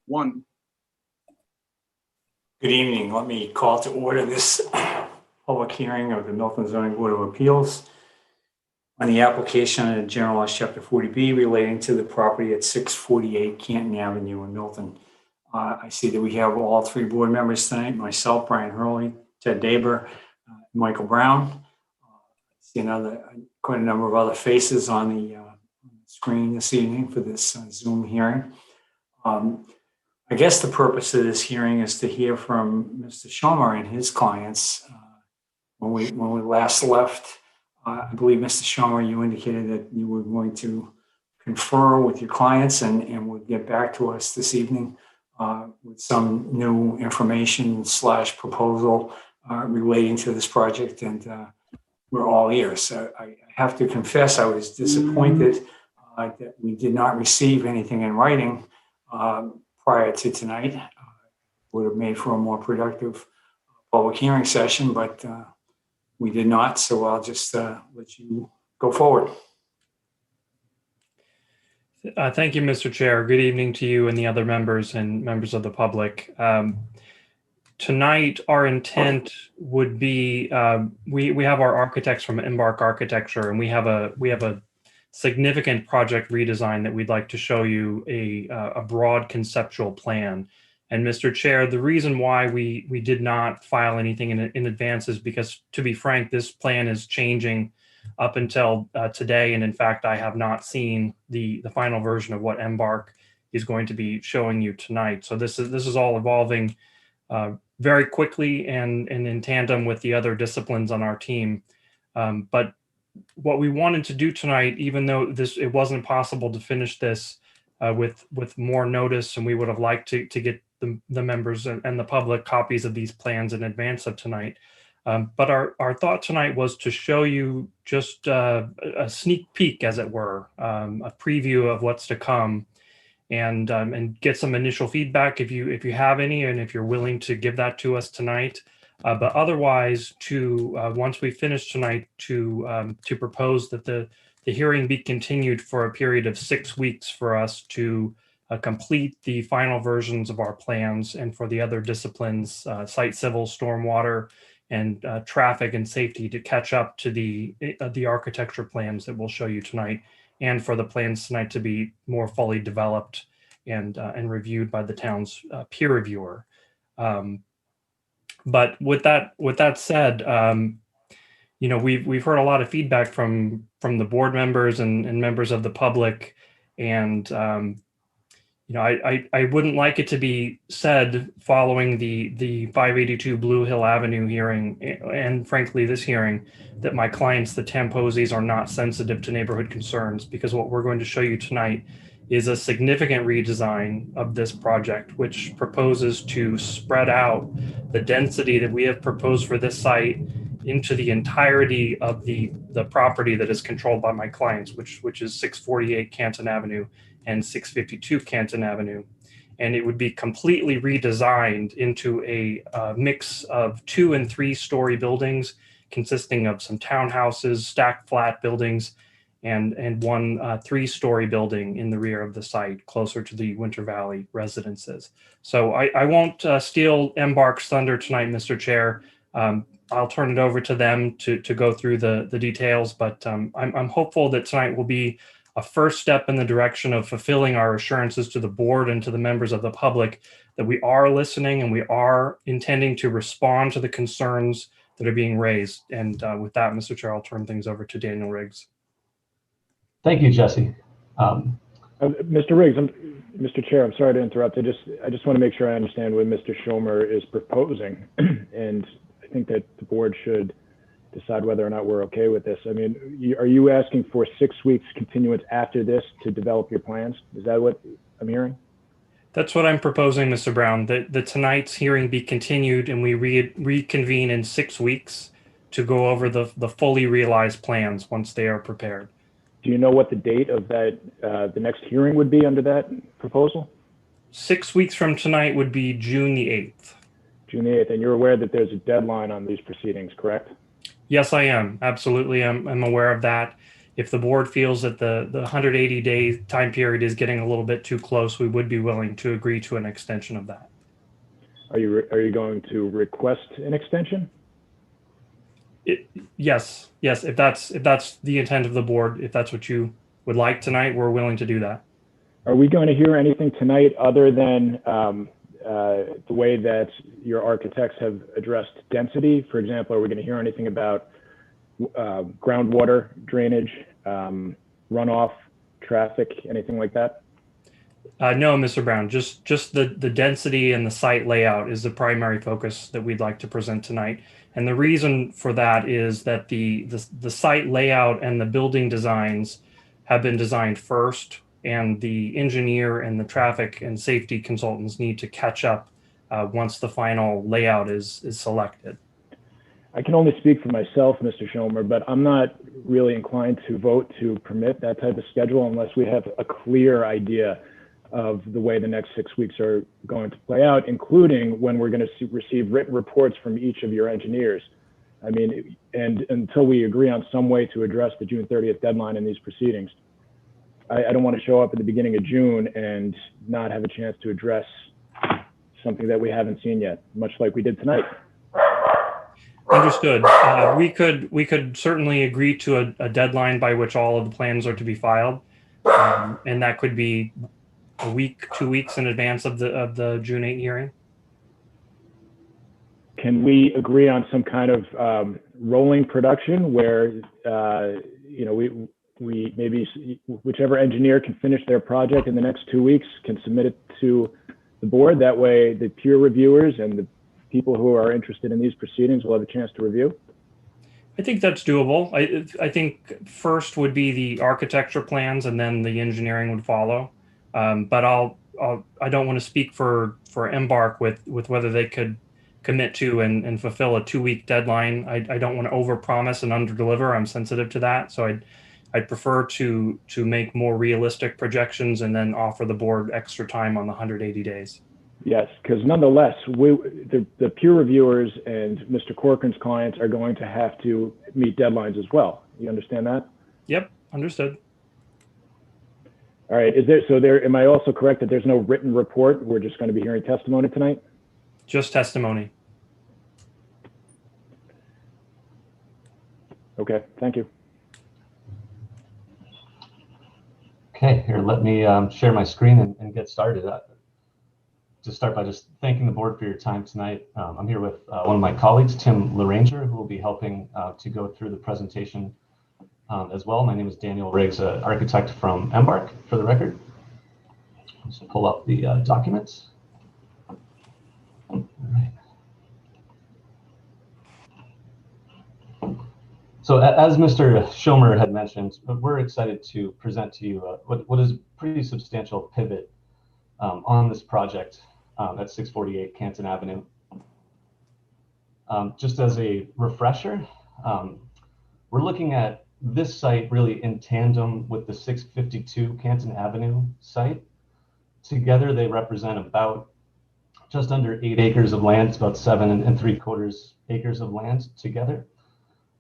One. Good evening. Let me call to order this public hearing of the Milton Zoning Board of Appeals on the application of General Laws Chapter 40B relating to the property at 648 Canton Avenue in Milton. I see that we have all three board members tonight, myself, Brian Hurley, Ted Daber, Michael Brown. I see quite a number of other faces on the screen this evening for this Zoom hearing. I guess the purpose of this hearing is to hear from Mr. Schomer and his clients. When we last left, I believe, Mr. Schomer, you indicated that you were going to confer with your clients and would get back to us this evening with some new information / proposal relating to this project. And we're all ears. I have to confess, I was disappointed that we did not receive anything in writing prior to tonight. Would have made for a more productive public hearing session, but we did not. So I'll just let you go forward. Thank you, Mr. Chair. Good evening to you and the other members and members of the public. Tonight, our intent would be we have our architects from Embark Architecture, and we have a significant project redesign that we'd like to show you a broad conceptual plan. And Mr. Chair, the reason why we did not file anything in advance is because, to be frank, this plan is changing up until today. And in fact, I have not seen the final version of what Embark is going to be showing you tonight. So this is all evolving very quickly and in tandem with the other disciplines on our team. But what we wanted to do tonight, even though it wasn't possible to finish this with more notice, and we would have liked to get the members and the public copies of these plans in advance of tonight. But our thought tonight was to show you just a sneak peek, as it were, a preview of what's to come, and get some initial feedback if you have any, and if you're willing to give that to us tonight. But otherwise, once we finish tonight, to propose that the hearing be continued for a period of 6 weeks for us to complete the final versions of our plans, and for the other disciplines, site civil, stormwater, and traffic and safety, to catch up to the architecture plans that we'll show you tonight, and for the plans tonight to be more fully developed and reviewed by the town's peer reviewer. But with that said, we've heard a lot of feedback from the board members and members of the public, and I wouldn't like it to be said following the 582 Blue Hill Avenue hearing, and frankly this hearing, that my clients, the Tamposis, are not sensitive to neighborhood concerns, because what we're going to show you tonight is a significant redesign of this project, which proposes to spread out the density that we have proposed for this site into the entirety of the property that is controlled by my clients, which is 648 Canton Avenue and 652 Canton Avenue. And it would be completely redesigned into a mix of 2- and 3-story buildings, consisting of some townhouses, stacked flat buildings, and one 3-story building in the rear of the site, closer to the Winter Valley residences. So I won't steal Embark's thunder tonight, Mr. Chair. I'll turn it over to them to go through the details, but I'm hopeful that tonight will be a first step in the direction of fulfilling our assurances to the board and to the members of the public that we are listening and we are intending to respond to the concerns that are being raised. And with that, Mr. Chair, I'll turn things over to Daniel Riggs. Thank you, Jesse. Mr. Riggs, Mr. Chair, I'm sorry to interrupt. I just want to make sure I understand what Mr. Schomer is proposing, and I think that the board should decide whether or not we're okay with this. I mean, are you asking for 6 weeks continuance after this to develop your plans? Is that what I'm hearing? That's what I'm proposing, Mr. Brown, that tonight's hearing be continued and we reconvene in 6 weeks to go over the fully realized plans once they are prepared. Do you know what the date of that, the next hearing would be under that proposal? 6 weeks from tonight would be June the 8th. June the 8th, and you're aware that there's a deadline on these proceedings, correct? Yes, I am. Absolutely. I'm aware of that. If the board feels that the 180-day time period is getting a little bit too close, we would be willing to agree to an extension of that. Are you going to request an extension? Yes, if that's the intent of the board, if that's what you would like tonight, we're willing to do that. Are we going to hear anything tonight other than the way that your architects have addressed density? For example, are we going to hear anything about groundwater drainage, runoff, traffic, anything like that? No, Mr. Brown, just the density and the site layout is the primary focus that we'd like to present tonight. And the reason for that is that the site layout and the building designs have been designed first, and the engineer and the traffic and safety consultants need to catch up once the final layout is selected. I can only speak for myself, Mr. Schomer, but I'm not really inclined to vote to permit that type of schedule unless we have a clear idea of the way the next 6 weeks are going to play out, including when we're going to receive written reports from each of your engineers. I mean, and until we agree on some way to address the June 30th deadline in these proceedings, I don't want to show up at the beginning of June and not have a chance to address something that we haven't seen yet, much like we did tonight. Understood. We could certainly agree to a deadline by which all of the plans are to be filed, and that could be a week, 2 weeks in advance of the June 8 hearing. Can we agree on some kind of rolling production where we maybe whichever engineer can finish their project in the next 2 weeks can submit it to the board? That way, the peer reviewers and the people who are interested in these proceedings will have a chance to review? I think that's doable. I think first would be the architecture plans, and then the engineering would follow. But I don't want to speak for Embark with whether they could commit to and fulfill a 2-week deadline. I don't want to overpromise and underdeliver. I'm sensitive to that, so I'd prefer to make more realistic projections and then offer the board extra time on the 180 days. Yes, because nonetheless, the peer reviewers and Mr. Corcoran's clients are going to have to meet deadlines as well. You understand that? Yep, understood. All right. Am I also correct that there's no written report? We're just going to be hearing testimony tonight? Just testimony. Okay, thank you. Okay, here, let me share my screen and get started. To start by just thanking the board for your time tonight. I'm here with one of my colleagues, Tim Laranger, who will be helping to go through the presentation as well. My name is Daniel Riggs, an architect from Embark, for the record. Let's pull up the documents. All right. So as Mr. Schomer had mentioned, we're excited to present to you what is a pretty substantial pivot on this project at 648 Canton Avenue. Just as a refresher, we're looking at this site really in tandem with the 652 Canton Avenue site. Together, they represent about just under 8 acres of land. It's about 7 3/4 acres of land together.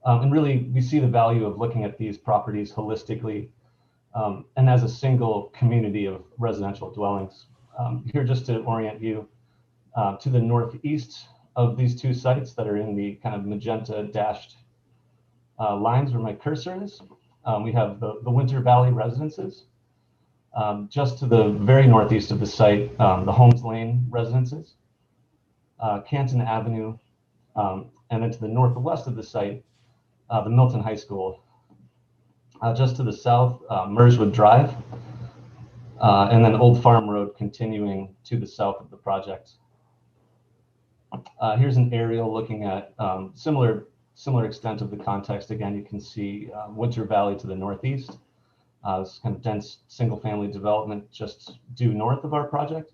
And really, we see the value of looking at these properties holistically and as a single community of residential dwellings. Here, just to orient you, to the northeast of these two sites that are in the kind of magenta dashed lines where my cursor is, we have the Winter Valley residences. Just to the very northeast of the site, the Holmes Lane residences, Canton Avenue, and then to the northwest of the site, the Milton High School. Just to the south, Merswood Drive, and then Old Farm Road continuing to the south of the project. Here's an aerial looking at similar extent of the context. Again, you can see Winter Valley to the northeast. This kind of dense single-family development just due north of our project.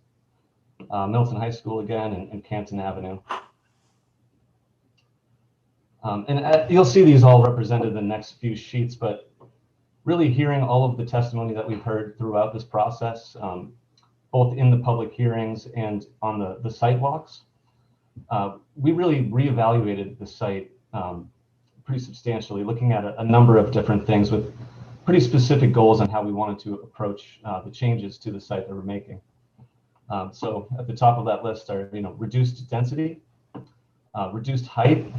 Milton High School again, and Canton Avenue. And you'll see these all represented in the next few sheets, but really hearing all of the testimony that we've heard throughout this process, both in the public hearings and on the sidewalks, we really reevaluated the site pretty substantially, looking at a number of different things with pretty specific goals on how we wanted to approach the changes to the site that we're making. So at the top of that list are, reduced density, reduced height,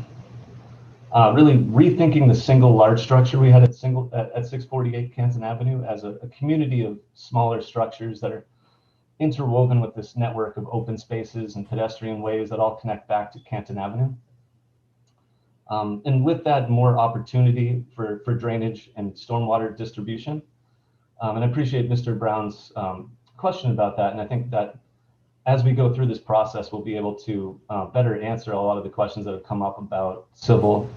really rethinking the single large structure we had at 648 Canton Avenue as a community of smaller structures that are interwoven with this network of open spaces and pedestrian ways that all connect back to Canton Avenue. And with that, more opportunity for drainage and stormwater distribution. And I appreciate Mr. Brown's question about that. And I think that as we go through this process, we'll be able to better answer a lot of the questions that have come up about civil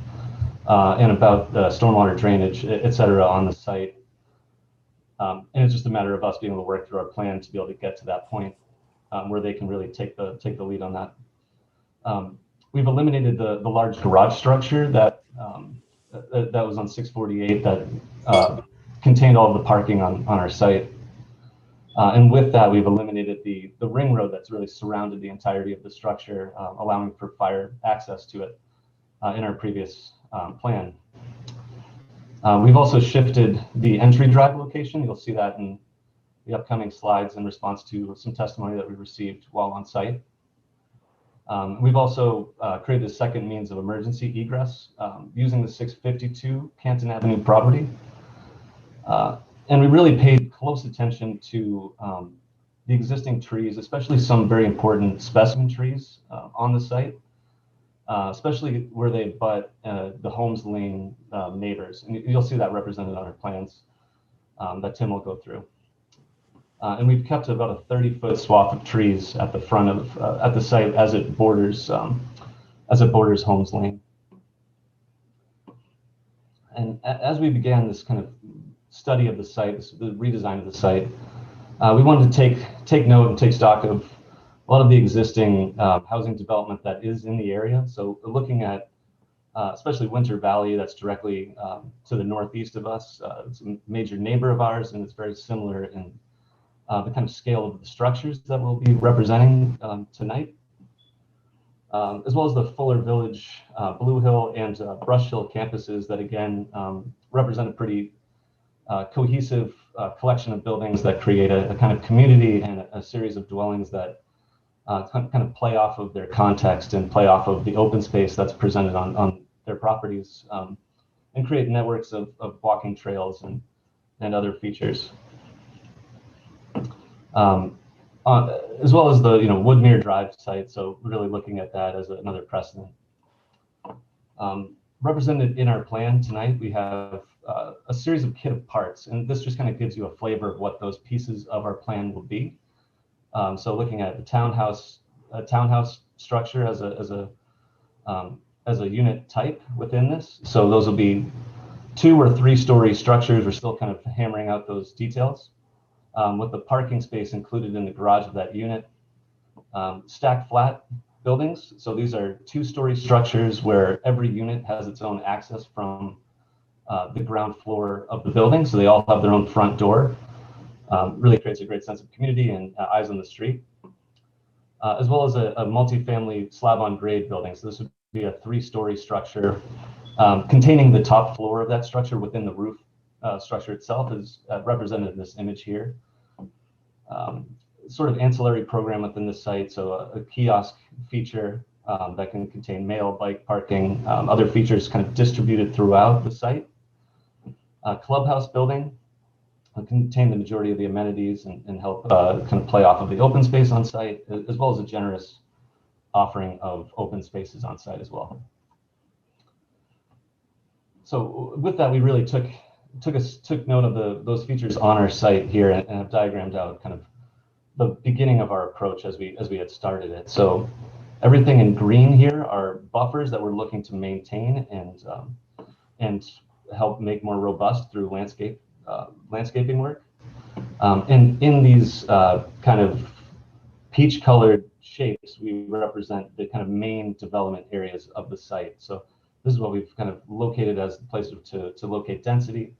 and about stormwater drainage, et cetera, on the site. And it's just a matter of us being able to work through our plan to be able to get to that point where they can really take the lead on that. We've eliminated the large garage structure that was on 648 that contained all of the parking on our site. And with that, we've eliminated the ring road that's really surrounded the entirety of the structure, allowing for fire access to it in our previous plan. We've also shifted the entry drive location. You'll see that in the upcoming slides in response to some testimony that we received while on site. We've also created a second means of emergency egress using the 652 Canton Avenue property. And we really paid close attention to the existing trees, especially some very important specimen trees on the site, especially where they butt the Holmes Lane neighbors. And you'll see that represented on our plans that Tim will go through. And we've kept about a 30-foot swath of trees at the front of at the site as it borders Holmes Lane. And as we began this kind of study of the site, the redesign of the site, we wanted to take note and take stock of a lot of the existing housing development that is in the area. So looking at especially Winter Valley, that's directly to the northeast of us. It's a major neighbor of ours, and it's very similar in the kind of scale of the structures that we'll be representing tonight, as well as the Fuller Village, Blue Hill, and Brush Hill campuses that again represent a pretty cohesive collection of buildings that create a kind of community and a series of dwellings that kind of play off of their context and play off of the open space that's presented on their properties, and create networks of walking trails and other features. As well as the Woodmere Drive site, so really looking at that as another precedent. Represented in our plan tonight, we have a series of kit of parts, and this just kind of gives you a flavor of what those pieces of our plan will be. So looking at the townhouse structure as a unit type within this. So those will be 2 or 3 story structures. We're still kind of hammering out those details. With the parking space included in the garage of that unit. Stacked flat buildings. So these are 2-story structures where every unit has its own access from the ground floor of the building. So they all have their own front door. Really creates a great sense of community and eyes on the street. As well as a multifamily slab on grade building. So this would be a 3-story structure containing the top floor of that structure within the roof structure itself is represented in this image here. Sort of ancillary program within the site, so a kiosk feature that can contain mail, bike parking, other features kind of distributed throughout the site. A clubhouse building contain the majority of the amenities and help kind of play off of the open space on site, as well as a generous offering of open spaces on site as well. So with that, we really took note of those features on our site here and have diagrammed out kind of the beginning of our approach as we had started it. So everything in green here are buffers that we're looking to maintain and help make more robust through landscaping work. And in these kind of peach colored shapes, we represent the kind of main development areas of the site. So this is what we've kind of located as the place to locate density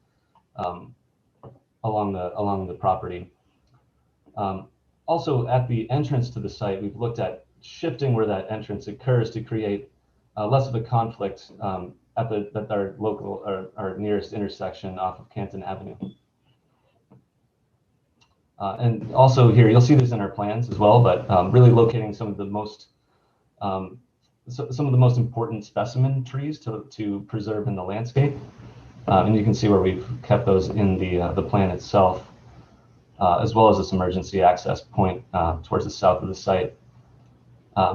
along the property. Also, at the entrance to the site, we've looked at shifting where that entrance occurs to create less of a conflict at our local, our nearest intersection off of Canton Avenue. And also here, you'll see this in our plans as well, but really locating some of the most some of the most important specimen trees to preserve in the landscape. And you can see where we've kept those in the plan itself, as well as this emergency access point towards the south of the site.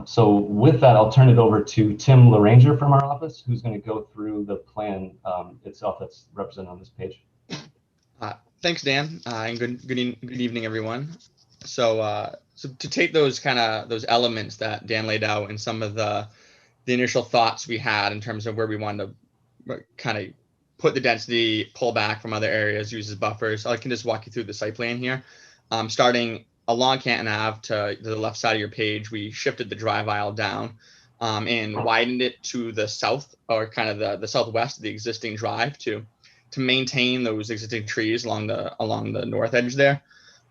So with that, I'll turn it over to Tim LaRanger from our office, who's going to go through the plan itself that's represented on this page. Thanks, Dan, and good evening, everyone. So to take those those elements that Dan laid out and some of the initial thoughts we had in terms of where we wanted to kind of put the density, pull back from other areas, use as buffers, I can just walk you through the site plan here. Starting along Canton Ave to the left side of your page, we shifted the drive aisle down and widened it to the south, or kind of the southwest of the existing drive to maintain those existing trees along the north edge there.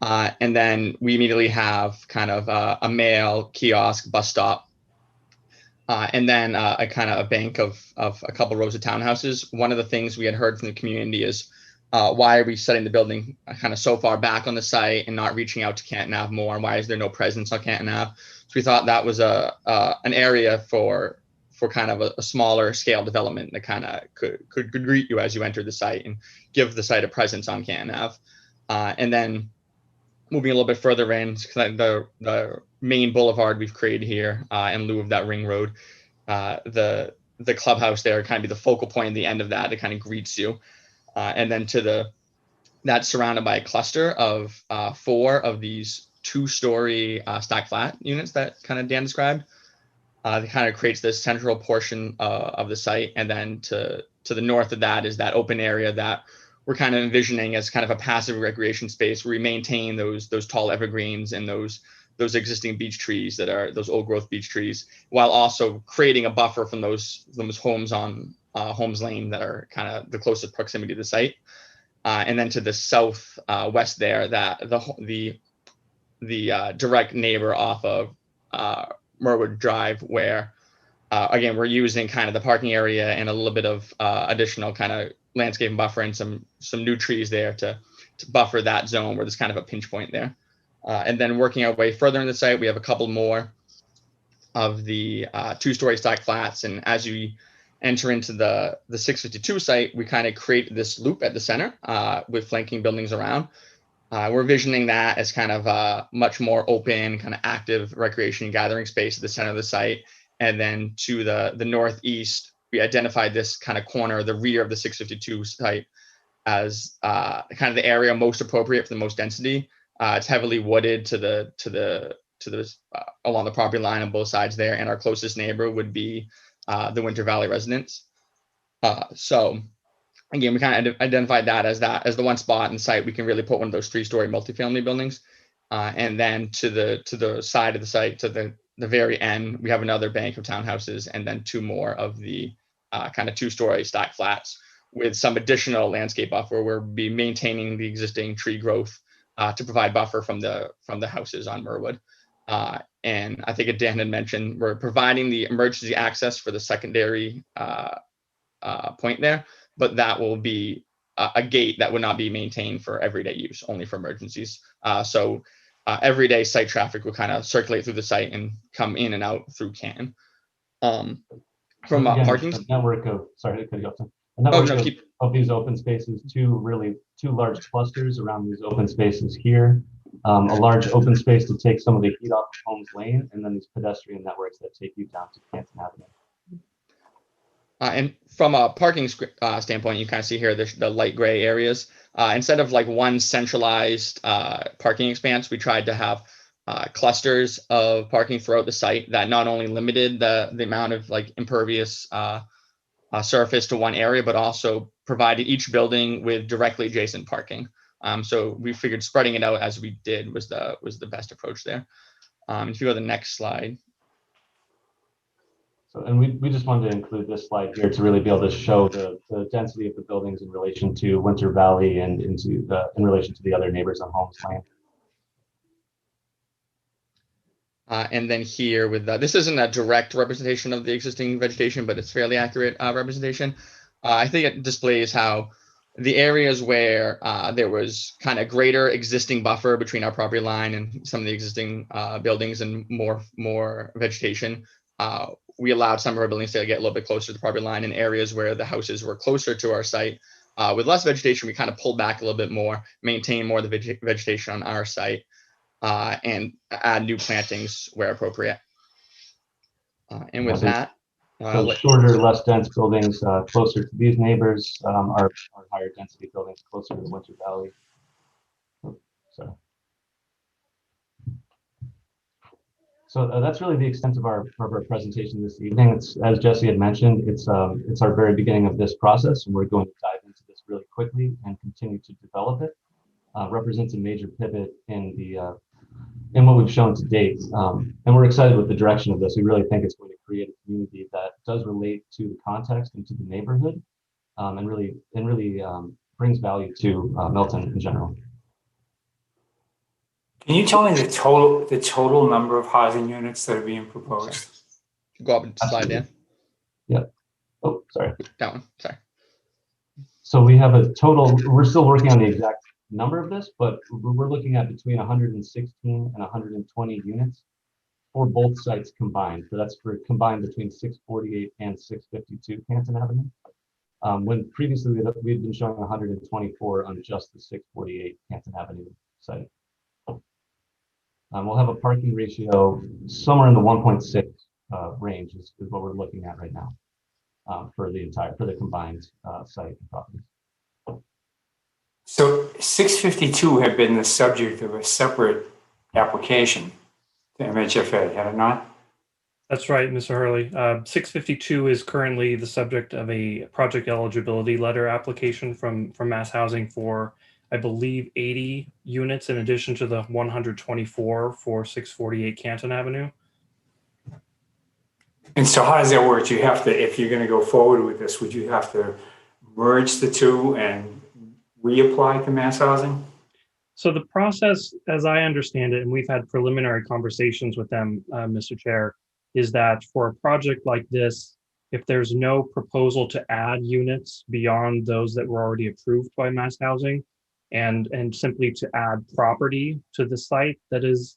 And then we immediately have kind of a mail, kiosk, bus stop, and then a kind of a bank of a couple rows of townhouses. One of the things we had heard from the community is, why are we setting the building kind of so far back on the site and not reaching out to Canton Ave more? And why is there no presence on Canton Ave? So we thought that was an area for kind of a smaller scale development that kind of could greet you as you enter the site and give the site a presence on Canton Ave. And then moving a little bit further in, the main boulevard we've created here in lieu of that ring road, the clubhouse there kind of be the focal point at the end of that kind of greets you. And then that's surrounded by a cluster of 4 of these 2-story stack flat units that kind of Dan described. That kind of creates this central portion of the site. And then to the north of that is that open area that we're kind of envisioning as kind of a passive recreation space where we maintain those tall evergreens and those existing beech trees that are those old growth beech trees, while also creating a buffer from those homes on Holmes Lane that are kind of the closest proximity to the site. And then to the south west there, that the direct neighbor off of Merwood Drive, where again we're using kind of the parking area and a little bit of additional kind of landscape and buffer and some new trees there to buffer that zone where there's kind of a pinch point there. And then working our way further in the site, we have a couple more of the 2-story stack flats. And as you enter into the 652 site, we kind of create this loop at the center with flanking buildings around. We're envisioning that as kind of a much more open, kind of active recreation and gathering space at the center of the site. And then to the northeast, we identified this kind of corner, the rear of the 652 site, as kind of the area most appropriate for the most density. It's heavily wooded to the along the property line on both sides there, and our closest neighbor would be the Winter Valley residents. So again, we kind of identified that as the one spot in the site we can really put one of those 3-story multifamily buildings. And then to the side of the site, to the very end, we have another bank of townhouses, and then 2 more of the kind of 2-story stack flats with some additional landscape buffer. We'll be maintaining the existing tree growth to provide buffer from the houses on Merwood. And I think Dan had mentioned we're providing the emergency access for the secondary point there, but that will be a gate that would not be maintained for everyday use, only for emergencies. So everyday site traffic will kind of circulate through the site and come in and out through Canton. From Again, parking, a network of, sorry, a network of these open spaces, 2 large clusters around these open spaces here, a large open space to take some of the heat off of Holmes Lane, and then these pedestrian networks that take you down to Canton Avenue. And from a parking standpoint, you kind of see here the light gray areas. Instead of like one centralized parking expanse, we tried to have clusters of parking throughout the site that not only limited the amount of like impervious surface to one area, but also provided each building with directly adjacent parking. So we figured spreading it out as we did was the best approach there. If you go to the next slide. So, and we just wanted to include this slide here to really be able to show the density of the buildings in relation to Winter Valley and in relation to the other neighbors on Holmes Lane. And then here with this isn't a direct representation of the existing vegetation, but it's fairly accurate representation. I think it displays how the areas where there was kind of greater existing buffer between our property line and some of the existing buildings and more vegetation, we allowed some of our buildings to get a little bit closer to the property line. In areas where the houses were closer to our site, with less vegetation, we kind of pulled back a little bit more, maintain more of the vegetation on our site, and add new plantings where appropriate. And with that, so shorter, less dense buildings closer to these neighbors are higher density buildings closer to the Winter Valley. So that's really the extent of our presentation this evening. It's, as Jesse had mentioned, it's our very beginning of this process, and we're going to dive into this really quickly and continue to develop it. Represents a major pivot in what we've shown to date, and we're excited with the direction of this. We really think it's going to create a community that does relate to the context and to the neighborhood, and really brings value to Milton in general. Can you tell me the total number of housing units that are being proposed? Go up and slide down. Yeah. Oh, sorry. That one. Sorry. So we have a total. We're still working on the exact number of this, but we're looking at between 116 and 120 units for both sites combined. So that's for combined between 648 and 652 Canton Avenue. When previously we'd been showing 124 on just the 648 Canton Avenue site. We'll have a parking ratio somewhere in the 1.6 range is what we're looking at right now for the combined site and property. So 652 had been the subject of a separate application to MHFA, had it not? That's right, Mr. Hurley. 652 is currently the subject of a project eligibility letter application from Mass Housing for, I believe, 80 units in addition to the 124 for 648 Canton Avenue. And so how does that work? You have to, if you're going to go forward with this, would you have to merge the two and reapply to Mass Housing? So the process, as I understand it, and we've had preliminary conversations with them, Mr. Chair, is that for a project like this, if there's no proposal to add units beyond those that were already approved by Mass Housing, and simply to add property to the site that is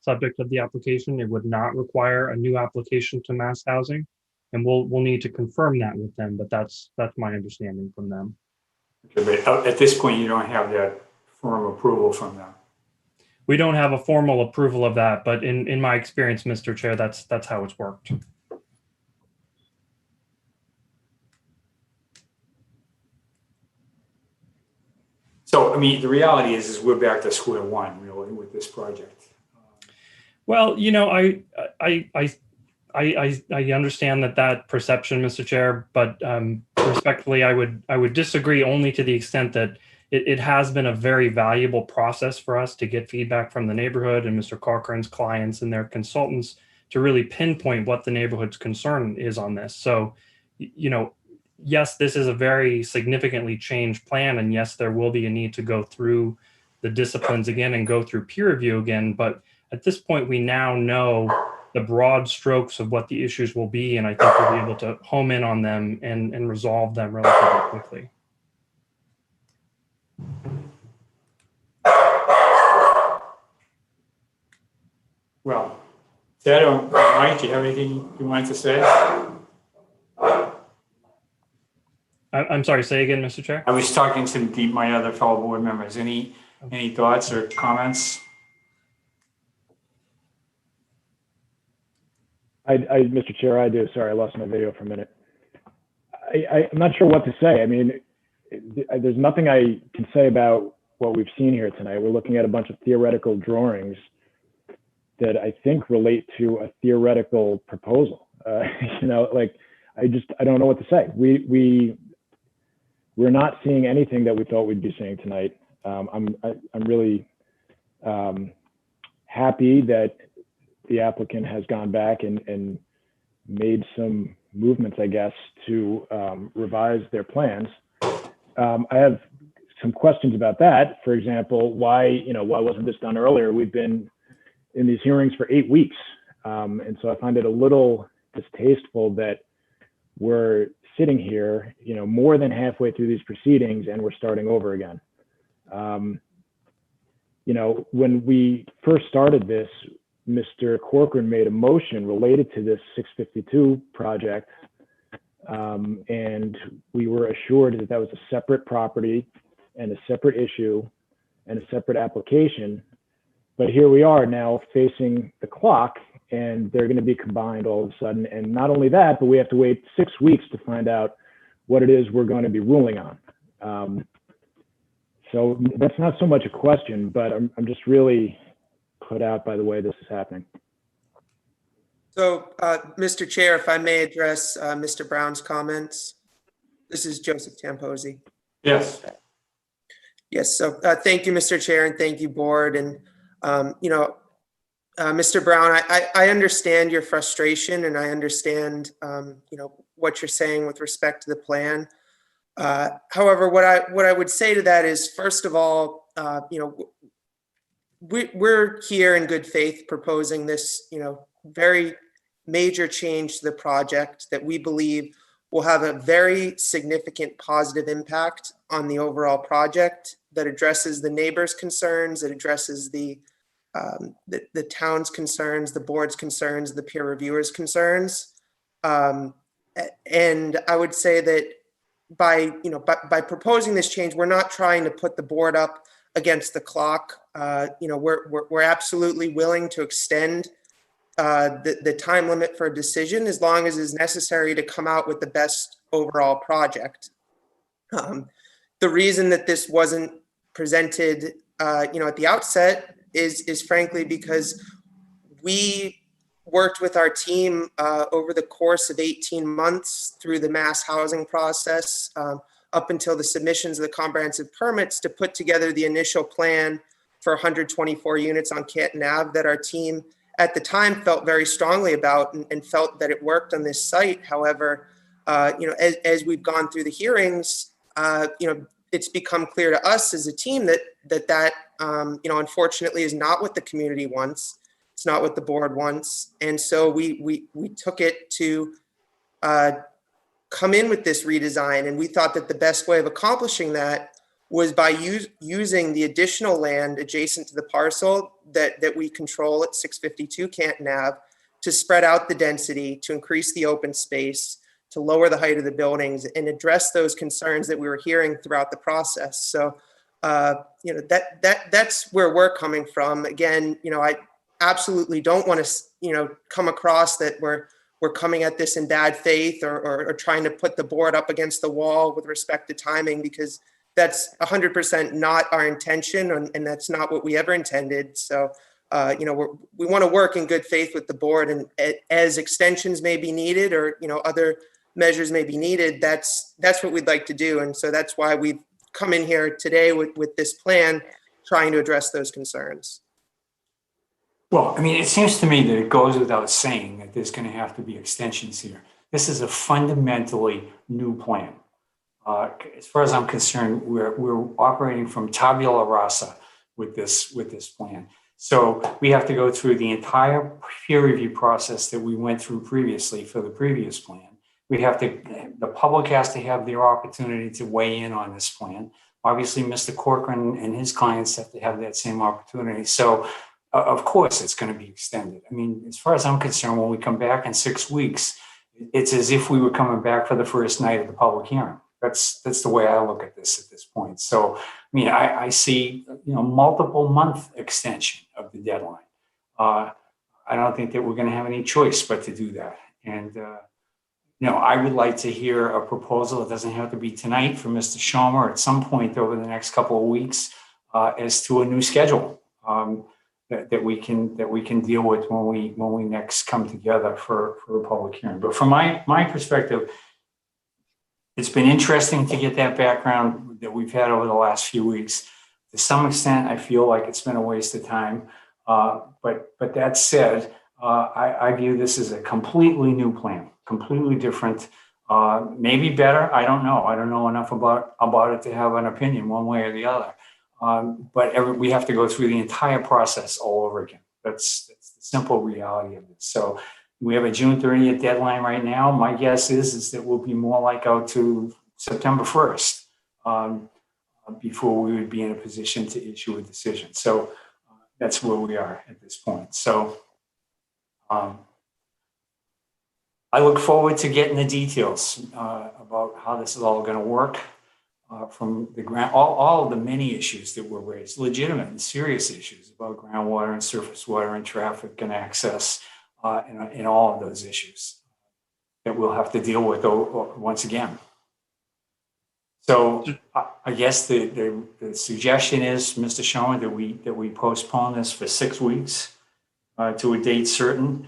subject of the application, it would not require a new application to Mass Housing, and we'll need to confirm that with them. But that's my understanding from them. Okay, but at this point, you don't have that firm approval from them. We don't have a formal approval of that, but in my experience, Mr. Chair, that's how it's worked. So, I mean, the reality is we're back to square one, really, with this project. Well, you know, I understand that perception, Mr. Chair, but respectfully, I would disagree only to the extent that it has been a very valuable process for us to get feedback from the neighborhood and Mr. Corcoran's clients and their consultants to really pinpoint what the neighborhood's concern is on this. So, you know, yes, this is a very significantly changed plan, and yes, there will be a need to go through the disciplines again and go through peer review again. But at this point, we now know the broad strokes of what the issues will be, and I think we'll be able to home in on them and resolve them relatively quickly. Well, Ted or Mike, do you have anything you wanted to say? I'm sorry, say again, Mr. Chair? I was talking to my other fellow board members. Any thoughts or comments? Mr. Chair, I do. Sorry, I lost my video for a minute. I'm not sure what to say. I mean, there's nothing I can say about what we've seen here tonight. We're looking at a bunch of theoretical drawings that I think relate to a theoretical proposal. You know, like I don't know what to say. We're not seeing anything that we thought we'd be seeing tonight. I'm really happy that the applicant has gone back and made some movements, I guess, to revise their plans. I have some questions about that. For example, why wasn't this done earlier? We've been in these hearings for 8 weeks. And so I find it a little distasteful that we're sitting here, more than halfway through these proceedings and we're starting over again. When we first started this, Mr. Corcoran made a motion related to this 652 project. And we were assured that that was a separate property and a separate issue and a separate application. But here we are now facing the clock, and they're going to be combined all of a sudden. And not only that, but we have to wait 6 weeks to find out what it is we're going to be ruling on. So that's not so much a question, but I'm just really put out by the way this is happening. So, Mr. Chair, if I may address Mr. Brown's comments. This is Joseph Tamposi. Yes. Yes, so thank you, Mr. Chair, and thank you, board. And, Mr. Brown, I understand your frustration, and I understand, what you're saying with respect to the plan. However, what I would say to that is, first of all, we're here in good faith proposing this, very major change to the project that we believe will have a very significant positive impact on the overall project, that addresses the neighbors' concerns, that addresses the town's concerns, the board's concerns, the peer reviewers' concerns. And I would say that by proposing this change, we're not trying to put the board up against the clock. We're absolutely willing to extend the time limit for a decision as long as is necessary to come out with the best overall project. The reason that this wasn't presented, at the outset is frankly because we worked with our team over the course of 18 months through the mass housing process up until the submissions of the comprehensive permits to put together the initial plan for 124 units on Canton Ave that our team at the time felt very strongly about and felt that it worked on this site. However, as we've gone through the hearings, it's become clear to us as a team that unfortunately is not what the community wants. It's not what the board wants. And so we took it to come in with this redesign. And we thought that the best way of accomplishing that was by using the additional land adjacent to the parcel that we control at 652 Canton Ave to spread out the density, to increase the open space, to lower the height of the buildings and address those concerns that we were hearing throughout the process. So, that's where we're coming from. Again, I absolutely don't want to, come across that we're coming at this in bad faith or trying to put the board up against the wall with respect to timing, because that's 100% not our intention, and that's not what we ever intended. So, we want to work in good faith with the board, and as extensions may be needed or, other measures may be needed, that's what we'd like to do. And so that's why we've come in here today with this plan, trying to address those concerns. Well, it seems to me that it goes without saying that there's going to have to be extensions here. This is a fundamentally new plan. As far as I'm concerned, we're operating from tabula rasa with this plan. So we have to go through the entire peer review process that we went through previously for the previous plan. The public has to have their opportunity to weigh in on this plan. Obviously, Mr. Corcoran and his clients have to have that same opportunity. So, of course, it's going to be extended. As far as I'm concerned, when we come back in 6 weeks, it's as if we were coming back for the first night of the public hearing. That's the way I look at this point. So, I see, multiple month extension of the deadline. I don't think that we're going to have any choice but to do that. And, I would like to hear a proposal. It doesn't have to be tonight from Mr. Schomer, at some point over the next couple of weeks, as to a new schedule that we can deal with when we next come together for a public hearing. But from my perspective, it's been interesting to get that background that we've had over the last few weeks. To some extent, I feel like it's been a waste of time. But that said, I view this as a completely new plan, completely different, maybe better. I don't know. I don't know enough about it to have an opinion one way or the other. But we have to go through the entire process all over again. That's the simple reality of it. So we have a June 30th deadline right now. My guess is that we'll be more like out to September 1st before we would be in a position to issue a decision. So that's where we are at this point. So I look forward to getting the details about how this is all going to work from the ground. All of the many issues that were raised, legitimate and serious issues about groundwater and surface water and traffic and access, and all of those issues that we'll have to deal with once again. So I guess the suggestion is, Mr. Schoen, that we postpone this for 6 weeks to a date certain.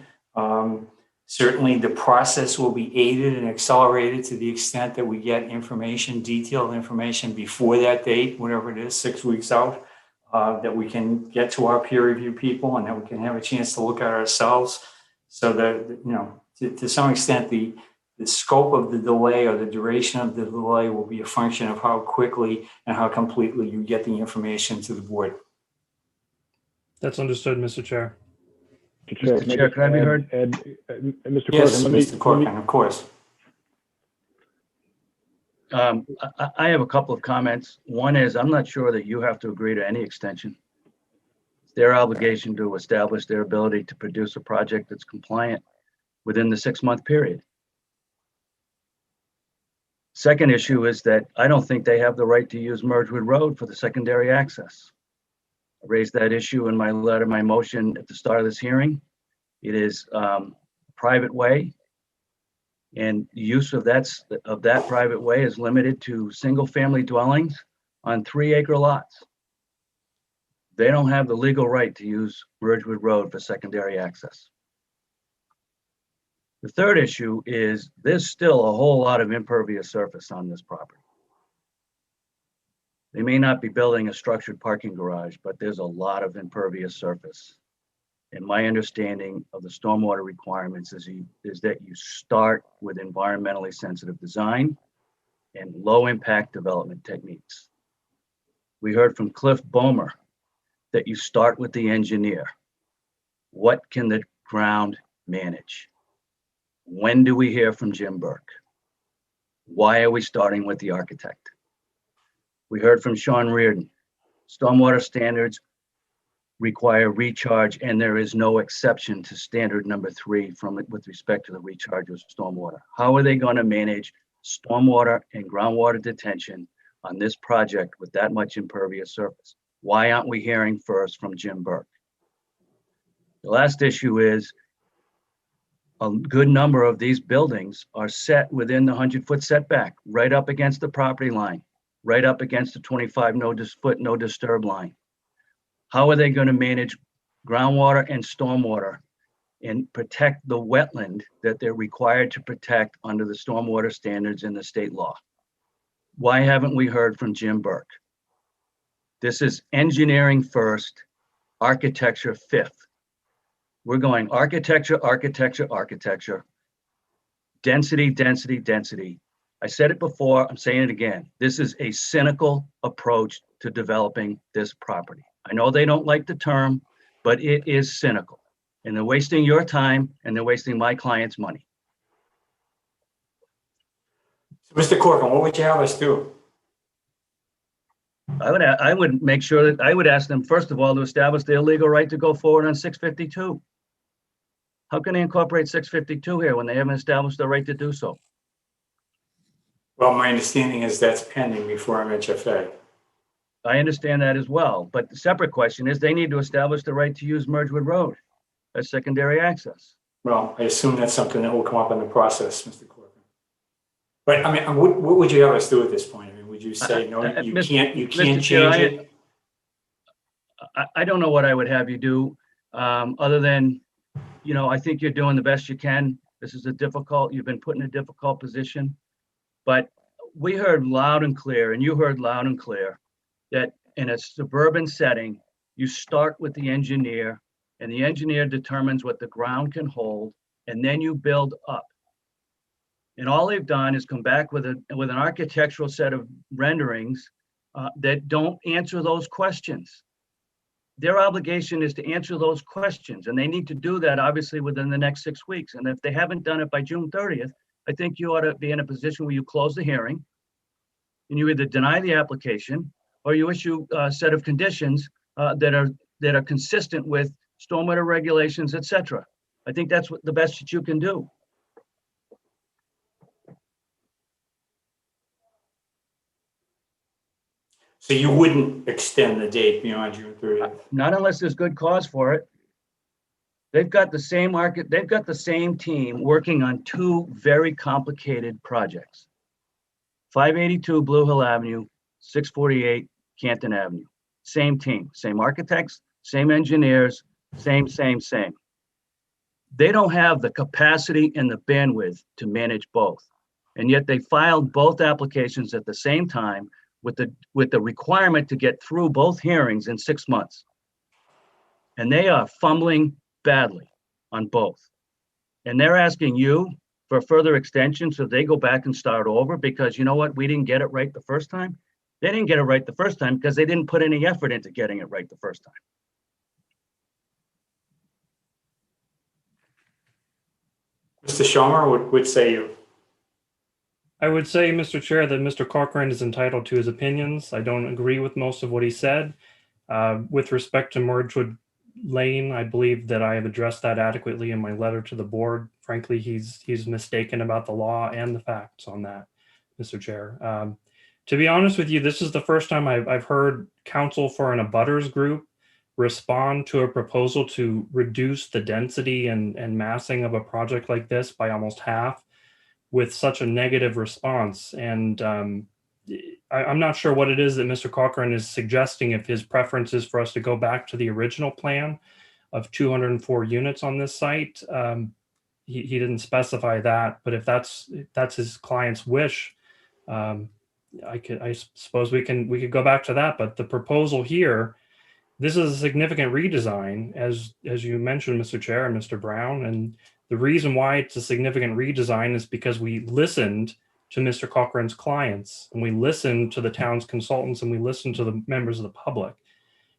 Certainly the process will be aided and accelerated to the extent that we get information, detailed information before that date, whatever it is, 6 weeks out, that we can get to our peer review people and that we can have a chance to look at ourselves, so that, to some extent, the scope of the delay or the duration of the delay will be a function of how quickly and how completely you get the information to the board. That's understood, Mr. Chair. Mr. Chair, can I be heard? Mr. Yes, Corcoran, Mr. Corcoran, of course. I have a couple of comments. One is, I'm not sure that you have to agree to any extension. It's their obligation to establish their ability to produce a project that's compliant within the 6-month period. Second issue is that I don't think they have the right to use Mergewood Road for the secondary access. I raised that issue in my letter, my motion at the start of this hearing. It is a private way, and use of that private way is limited to single-family dwellings on 3-acre lots. They don't have the legal right to use Mergewood Road for secondary access. The third issue is there's still a whole lot of impervious surface on this property. They may not be building a structured parking garage, but there's a lot of impervious surface. And my understanding of the stormwater requirements is that you start with environmentally sensitive design and low impact development techniques. We heard from Cliff Bomer that you start with the engineer. What can the ground manage? When do we hear from Jim Burke? Why are we starting with the architect? We heard from Sean Reardon. Stormwater standards require recharge, and there is no exception to standard number 3 with respect to the recharge of stormwater. How are they going to manage stormwater and groundwater detention on this project with that much impervious surface? Why aren't we hearing first from Jim Burke? The last issue is a good number of these buildings are set within the 100-foot setback, right up against the property line, right up against the 25-foot no disturb line. How are they going to manage groundwater and stormwater and protect the wetland that they're required to protect under the stormwater standards in the state law? Why haven't we heard from Jim Burke? This is engineering first, architecture fifth. We're going architecture, architecture, architecture, density, density, density. I said it before, I'm saying it again. This is a cynical approach to developing this property. I know they don't like the term, but it is cynical. And they're wasting your time and they're wasting my client's money. So, Mr. Corcoran, what would you have us do? I would make sure that I would ask them, first of all, to establish their legal right to go forward on 652. How can they incorporate 652 here when they haven't established the right to do so? Well, my understanding is that's pending before MHFA. I understand that as well, but the separate question is they need to establish the right to use Mergewood Road as secondary access. Well, I assume that's something that will come up in the process, Mr. Corcoran. But I mean, what would you have us do at this point? I mean, would you say no, you can't change it? I don't know what I would have you do, other than, you know, I think you're doing the best you can. This is you've been put in a difficult position, but we heard loud and clear, and you heard loud and clear, that in a suburban setting, you start with the engineer, and the engineer determines what the ground can hold, and then you build up. And all they've done is come back with an architectural set of renderings that don't answer those questions. their obligation is to answer those questions, and they need to do that obviously within the next 6 weeks. And if they haven't done it by June 30th, I think you ought to be in a position where you close the hearing and you either deny the application or you issue a set of conditions that are consistent with stormwater regulations, et cetera. I think that's what the best that you can do. So you wouldn't extend the date beyond June 30th? Not unless there's good cause for it. They've got the same team working on two very complicated projects. 582 Blue Hill Avenue, 648 Canton Avenue. Same team, same architects, same engineers, same. They don't have the capacity and the bandwidth to manage both. And yet they filed both applications at the same time with the requirement to get through both hearings in 6 months. And they are fumbling badly on both. And they're asking you for a further extension so they go back and start over because you know what, we didn't get it right the first time. They didn't get it right the first time because they didn't put any effort into getting it right the first time. Mr. Schomer, what say you? I would say, Mr. Chair, that Mr. Corcoran is entitled to his opinions. I don't agree with most of what he said. With respect to Mergewood Lane, I believe that I have addressed that adequately in my letter to the board. Frankly, he's mistaken about the law and the facts on that, Mr. Chair. To be honest with you, this is the first time I've heard counsel for an abutters group respond to a proposal to reduce the density and massing of a project like this by almost half with such a negative response. And I'm not sure what it is that Mr. Corcoran is suggesting, if his preference is for us to go back to the original plan of 204 units on this site. He didn't specify that, but if that's his client's wish, I suppose we could go back to that. But the proposal here, this is a significant redesign, as you mentioned, Mr. Chair and Mr. Brown. And the reason why it's a significant redesign is because we listened to Mr. Corcoran's clients, and we listened to the town's consultants, and we listened to the members of the public.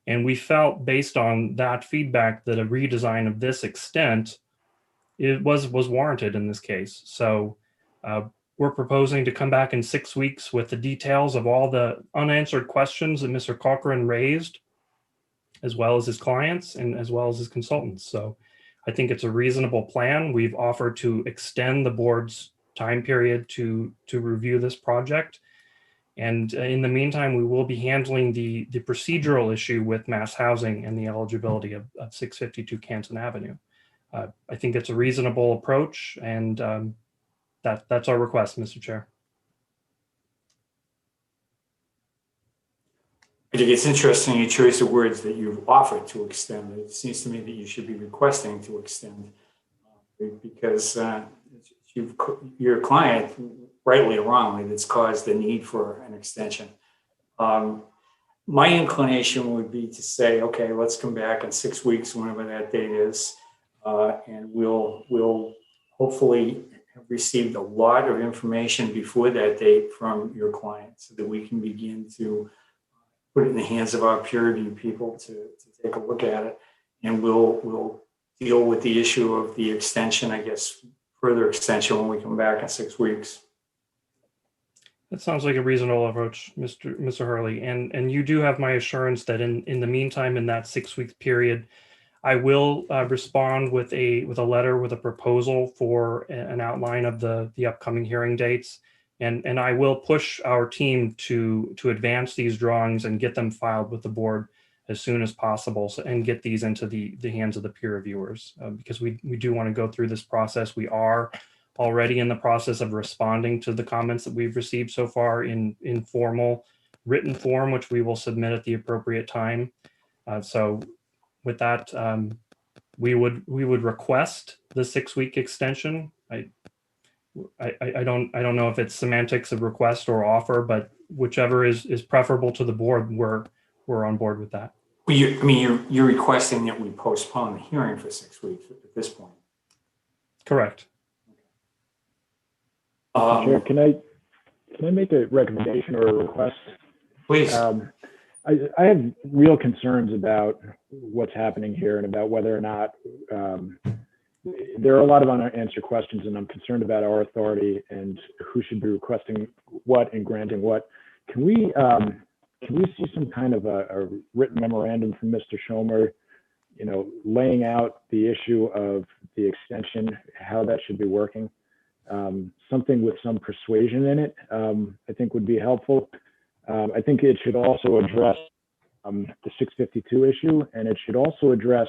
And we felt, based on that feedback, that a redesign of this extent was warranted in this case. So we're proposing to come back in 6 weeks with the details of all the unanswered questions that Mr. Corcoran raised, as well as his clients and as well as his consultants. So I think it's a reasonable plan. We've offered to extend the board's time period to review this project. And in the meantime, we will be handling the procedural issue with mass housing and the eligibility of 652 Canton Avenue. I think it's a reasonable approach, and that's our request, Mr. Chair. I think it's interesting your choice of words that you've offered to extend. It seems to me that you should be requesting to extend because your client, rightly or wrongly, that's caused the need for an extension. My inclination would be to say, okay, let's come back in 6 weeks, whenever that date is, and we'll hopefully have received a lot of information before that date from your client so that we can begin to put it in the hands of our peer review people to take a look at it. And we'll deal with the issue of the extension, I guess, further extension when we come back in 6 weeks. That sounds like a reasonable approach, Mr. Hurley. And you do have my assurance that in the meantime, in that 6 week period, I will respond with a letter with a proposal for an outline of the upcoming hearing dates. And I will push our team to advance these drawings and get them filed with the board as soon as possible, and get these into the hands of the peer reviewers, because we do want to go through this process. We are already in the process of responding to the comments that we've received so far in formal written form, which we will submit at the appropriate time. So with that, we would request the 6 week extension. I don't know if it's semantics of request or offer, but whichever is preferable to the board, we're on board with that. Well, you're requesting that we postpone the hearing for 6 weeks at this point. Correct. Chair, can I make a recommendation or a request? Please. I have real concerns about what's happening here and about whether or not there are a lot of unanswered questions, and I'm concerned about our authority and who should be requesting what and granting what. Can we see some kind of a written memorandum from Mr. Schomer, laying out the issue of the extension, how that should be working? Something with some persuasion in it, I think would be helpful. I think it should also address the 652 issue, and it should also address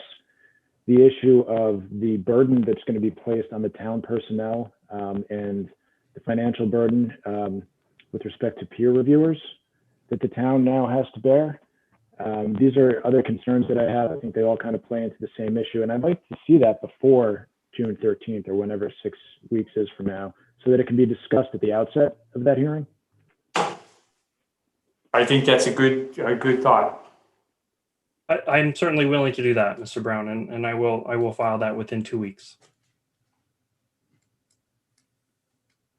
the issue of the burden that's going to be placed on the town personnel and the financial burden with respect to peer reviewers that the town now has to bear. These are other concerns that I have. I think they all kind of play into the same issue, and I'd like to see that before June 13th or whenever 6 weeks is from now, so that it can be discussed at the outset of that hearing. I think that's a good thought. I'm certainly willing to do that, Mr. Brown, and I will file that within 2 weeks.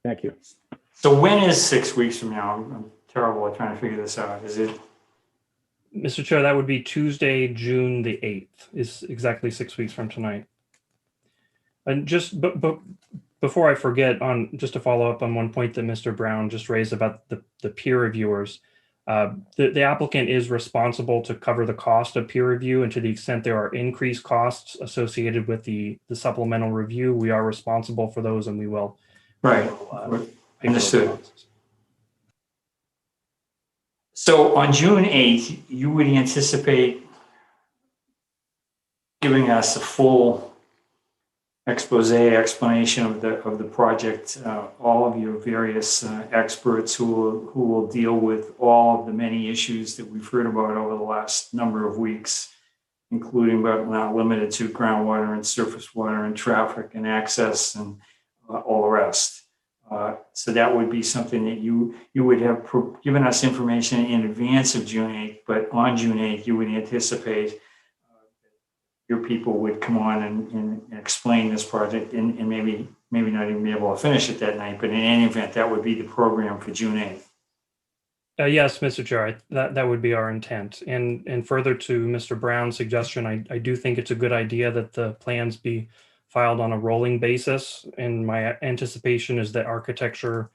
Thank you. So when is 6 weeks from now? I'm terrible at trying to figure this out. Is it? Mr. Chair, that would be Tuesday, June the 8th, is exactly 6 weeks from tonight. And just before I forget, just to follow up on one point that Mr. Brown just raised about the peer reviewers, the applicant is responsible to cover the cost of peer review, and to the extent there are increased costs associated with the supplemental review, we are responsible for those, and we will. Right. Understood. So on June 8th, you would anticipate giving us a full explanation of the project, all of your various experts who will deal with all of the many issues that we've heard about over the last number of weeks, including but not limited to groundwater and surface water and traffic and access and all the rest. So that would be something that you would have given us information in advance of June 8th, but on June 8th, you would anticipate your people would come on and explain this project and maybe not even be able to finish it that night, but in any event, that would be the program for June 8th. Yes, Mr. Chair, that would be our intent. And further to Mr. Brown's suggestion, I do think it's a good idea that the plans be filed on a rolling basis. And my anticipation is that architecture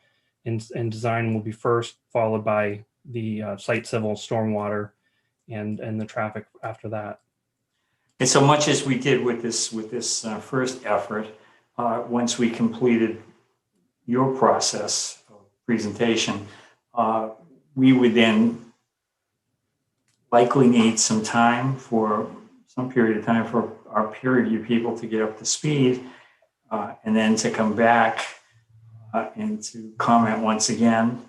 and design will be first, followed by the site civil, stormwater, and the traffic after that. And so much as we did with this first effort, once we completed your process of presentation, we would then likely need some period of time for our peer review people to get up to speed, and then to come back and to comment once again,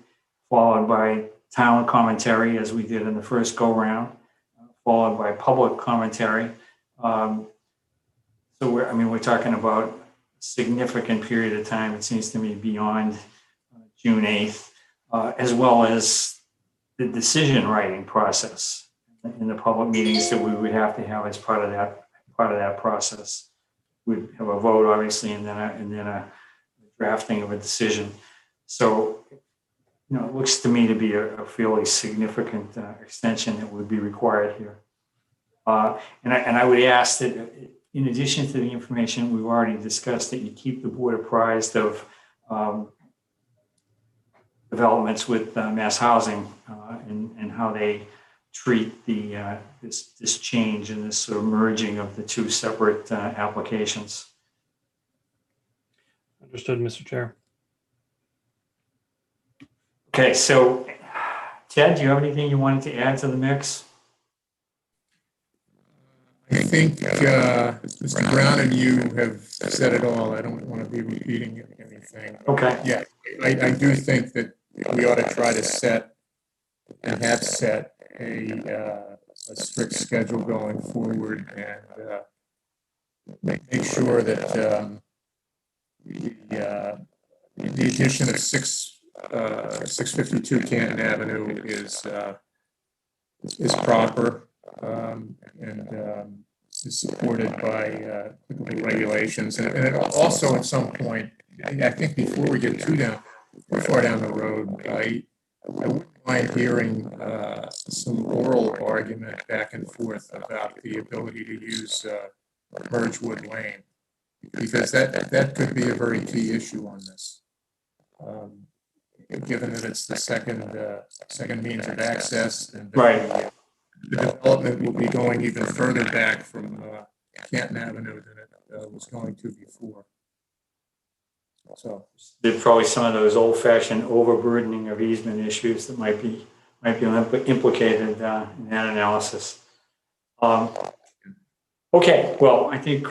followed by town commentary as we did in the first go round, followed by public commentary. So we're talking about a significant period of time, it seems to me, beyond June 8th, as well as the decision writing process in the public meetings that we would have to have as part of that process. We'd have a vote, obviously, and then a drafting of a decision. So, it looks to me to be a fairly significant extension that would be required here. And I would ask that, in addition to the information we've already discussed, that you keep the board apprised of developments with Mass Housing and how they treat this change and this sort of merging of the two separate applications. Understood, Mr. Chair. Okay, so Ted, do you have anything you wanted to add to the mix? I think Mr. Brown and you have said it all. I don't want to be repeating anything. Okay. Yeah, I do think that we ought to try to set and have set a strict schedule going forward, and make sure that the addition of 652 Canton Avenue is proper. And is supported by regulations, and also at some point, I think before we get too far down the road, wouldn't mind hearing some oral argument back and forth about the ability to use Mergewood Lane, because that could be a very key issue on this. Given that it's the second means of access, and Right. the development will be going even further back from Canton Avenue than it was going to before. So There's probably some of those old-fashioned overburdening of easement issues that might be implicated in that analysis. Okay, well, I think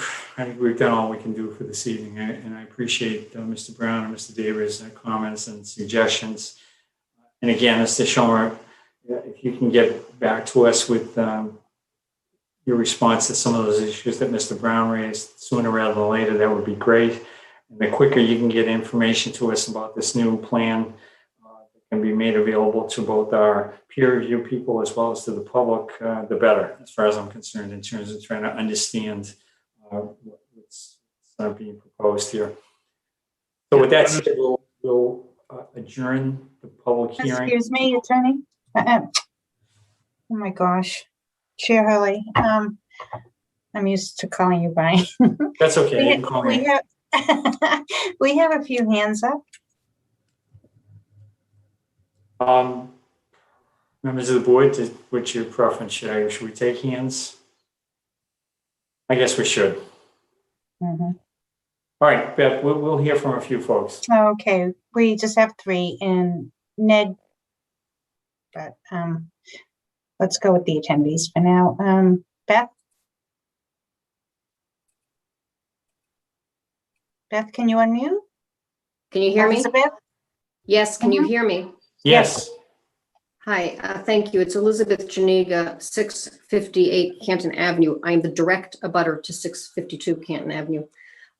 we've done all we can do for this evening, and I appreciate Mr. Brown and Mr. Davis' comments and suggestions. And again, Mr. Schomer, if you can get back to us with your response to some of those issues that Mr. Brown raised sooner rather than later, that would be great. And the quicker you can get information to us about this new plan that can be made available to both our peer review people as well as to the public, the better, as far as I'm concerned, in terms of trying to understand what's being proposed here. So with that said, we'll adjourn the public hearing. Excuse me, Attorney. Oh my gosh, Chair Hurley. I'm used to calling you Brian. That's okay. You can call me. We have a few hands up. Members of the board, what's your preference? Should we take hands? I guess we should. Mm-hmm. All right, Beth, we'll hear from a few folks. Okay, we just have 3, and Ned, but let's go with the attendees for now. Beth? Beth, can you unmute? Can you hear me? Elizabeth? Yes, can you hear me? Yes. Hi, thank you. It's Elizabeth Janiga, 658 Canton Avenue. I'm the direct abutter to 652 Canton Avenue.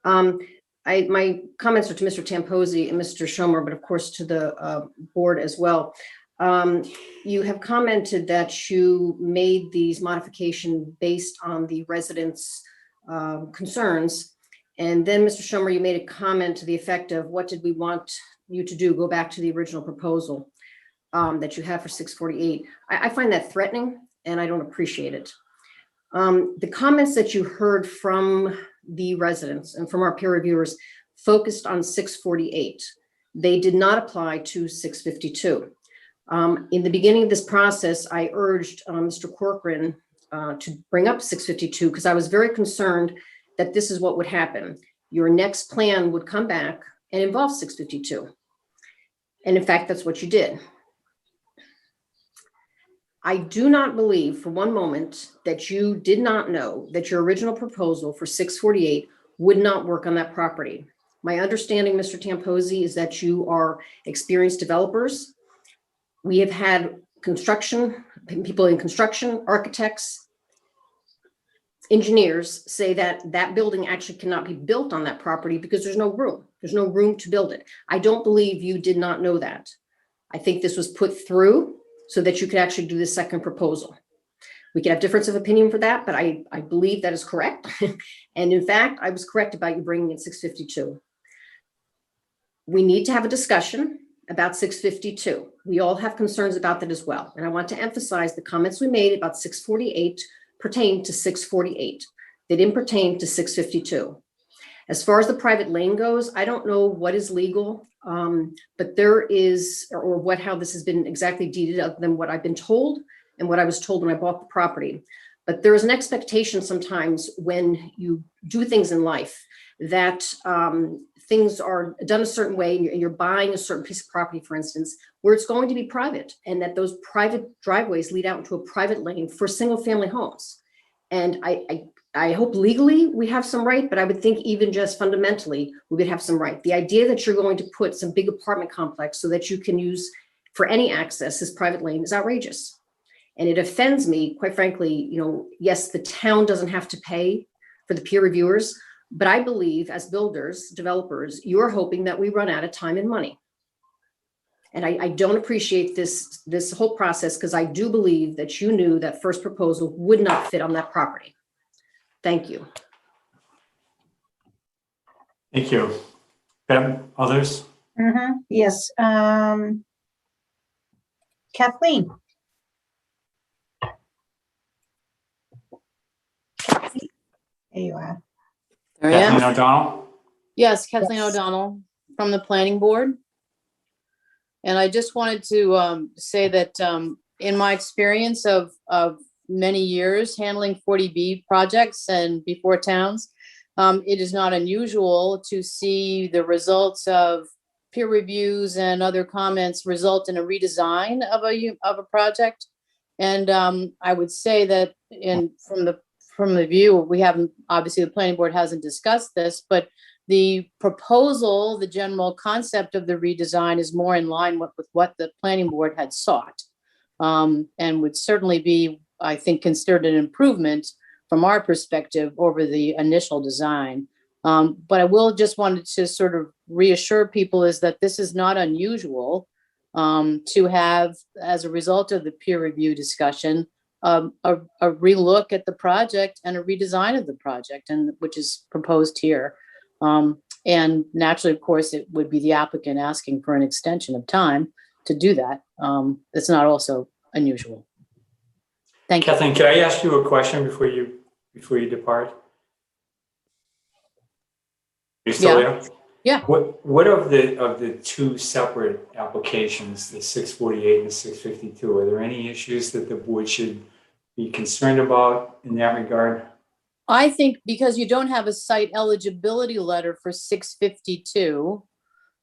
My comments are to Mr. Tamposi and Mr. Schomer, but of course to the board as well. You have commented that you made these modifications based on the residents' concerns. And then, Mr. Schomer, you made a comment to the effect of, what did we want you to do? Go back to the original proposal that you have for 648. I find that threatening, and I don't appreciate it. The comments that you heard from the residents and from our peer reviewers focused on 648. They did not apply to 652. In the beginning of this process, I urged Mr. Corcoran to bring up 652 because I was very concerned that this is what would happen. Your next plan would come back and involve 652. And in fact, that's what you did. I do not believe for one moment that you did not know that your original proposal for 648 would not work on that property. My understanding, Mr. Tamposi, is that you are experienced developers. We have had construction, people in construction, architects, engineers say that that building actually cannot be built on that property because there's no room. There's no room to build it. I don't believe you did not know that. I think this was put through so that you could actually do the second proposal. We can have difference of opinion for that, but I believe that is correct. And in fact, I was correct about you bringing in 652. We need to have a discussion about 652. We all have concerns about that as well. And I want to emphasize the comments we made about 648 pertain to 648. They didn't pertain to 652. As far as the private lane goes, I don't know what is legal, but there is, or how this has been exactly deeded other than what I've been told and what I was told when I bought the property. But there is an expectation sometimes when you do things in life that things are done a certain way and you're buying a certain piece of property, for instance, where it's going to be private and that those private driveways lead out into a private lane for single family homes. And I hope legally we have some right, but I would think even just fundamentally, we would have some right. The idea that you're going to put some big apartment complex so that you can use for any access this private lane is outrageous. And it offends me, quite frankly, yes, the town doesn't have to pay for the peer reviewers, but I believe as builders, developers, you're hoping that we run out of time and money. And I don't appreciate this whole process because I do believe that you knew that first proposal would not fit on that property. Thank you. Thank you. Others? Yes. Kathleen? There you are. There I am. Kathleen O'Donnell? Yes, Kathleen Yes. O'Donnell from the Planning Board. And I just wanted to say that in my experience of many years handling 40B projects and before towns, it is not unusual to see the results of peer reviews and other comments result in a redesign of a project. And I would say that from the view, we haven't, obviously the planning board hasn't discussed this, but the proposal, the general concept of the redesign is more in line with what the planning board had sought, and would certainly be, I think, considered an improvement from our perspective over the initial design. But I will just wanted to sort of reassure people is that this is not unusual to have, as a result of the peer review discussion, a relook at the project and a redesign of the project, and which is proposed here. And naturally, of course, it would be the applicant asking for an extension of time to do that. It's not also unusual. Thank you. Kathleen, can I ask you a question before you depart? You still Yeah. there? Yeah. What of the two separate applications, the 648 and the 652, are there any issues that the board should be concerned about in that regard? I think because you don't have a site eligibility letter for 652,